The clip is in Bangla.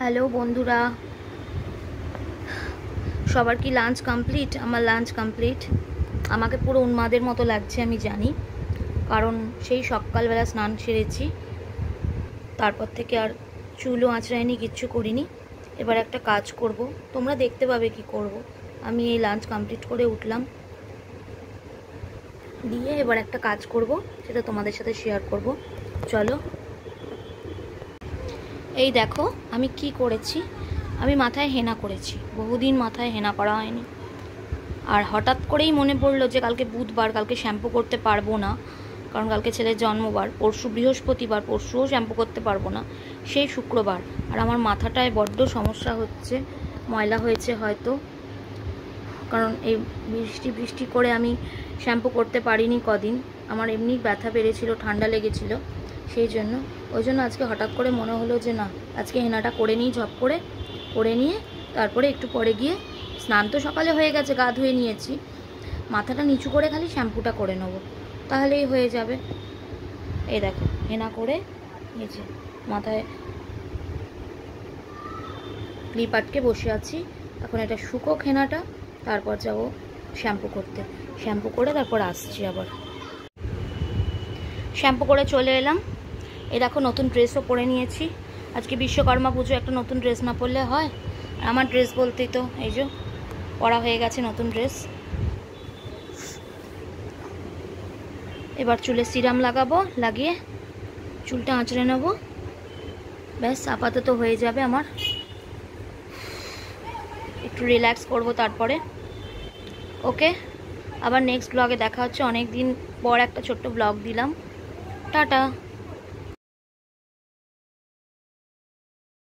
হ্যালো বন্ধুরা, সবার কি লাঞ্চ কমপ্লিট? আমার লাঞ্চ কমপ্লিট। আমাকে পুরো উন্মাদের মতো লাগছে, আমি জানি, কারণ সেই সকালবেলা স্নান সেরেছি, তারপর থেকে আর চুলও আঁচড়াইনি, কিচ্ছু করিনি। এবার একটা কাজ করব, তোমরা দেখতে পাবে কি করব। আমি এই লাঞ্চ কমপ্লিট করে উঠলাম, দিয়ে এবার একটা কাজ করব, সেটা তোমাদের সাথে শেয়ার করব। চলো। এই দেখো আমি কি করেছি। আমি মাথায় হেনা করেছি, বহুদিন মাথায় হেনা করা হয়নি। আর হঠাৎ করেই মনে পড়লো যে কালকে বুধবার, কালকে শ্যাম্পু করতে পারবো না, কারণ কালকে ছেলের জন্মবার, পরশু বৃহস্পতিবার, পরশুও শ্যাম্পু করতে পারবো না, সেই শুক্রবার। আর আমার মাথাটায় বড্ড সমস্যা হচ্ছে, ময়লা হয়েছে হয়তো, কারণ এই বৃষ্টি করে আমি শ্যাম্পু করতে পারিনি কদিন। আমার এমনি ব্যথা বেড়েছিল, ঠান্ডা লেগেছিল, সেই জন্য ওই জন্য আজকে হঠাৎ করে মনে হলো যে না, আজকে হেনাটা করে নিই, ঝপ করে নিয়ে তারপরে একটু পরে গিয়ে, স্নান তো সকালে হয়ে গেছে, গা ধুয়ে নিয়েছি, মাথাটা নিচু করে খালি শ্যাম্পুটা করে নেবো, তাহলেই হয়ে যাবে। এই দেখো হেনা করে নিয়েছি, মাথায় ক্লিপ আটকে বসে আছি। এখন এটা শুকোক হেনাটা, তারপর যাব শ্যাম্পু করতে। শ্যাম্পু করে তারপর আসছি আবার। শ্যাম্পু করে চলে এলাম। এই দেখো নতুন ড্রেসও পরে নিয়েছি। আজকে বিশ্বকর্মা পুজো, একটা নতুন ড্রেস না পরলে হয়? আমার ড্রেস বলতেই তো এই যে পরা হয়ে গেছে নতুন ড্রেস। এবার চুলে সিরাম লাগাবো, লাগিয়ে চুলটা আঁচড়ে নেবো, ব্যাস আপাতত হয়ে যাবে আমার। একটু রিল্যাক্স করব তারপরে। ওকে, আবার নেক্সট ব্লগে দেখা হচ্ছে। অনেক দিন পর একটা ছোট্ট ব্লগ দিলাম। টাটা।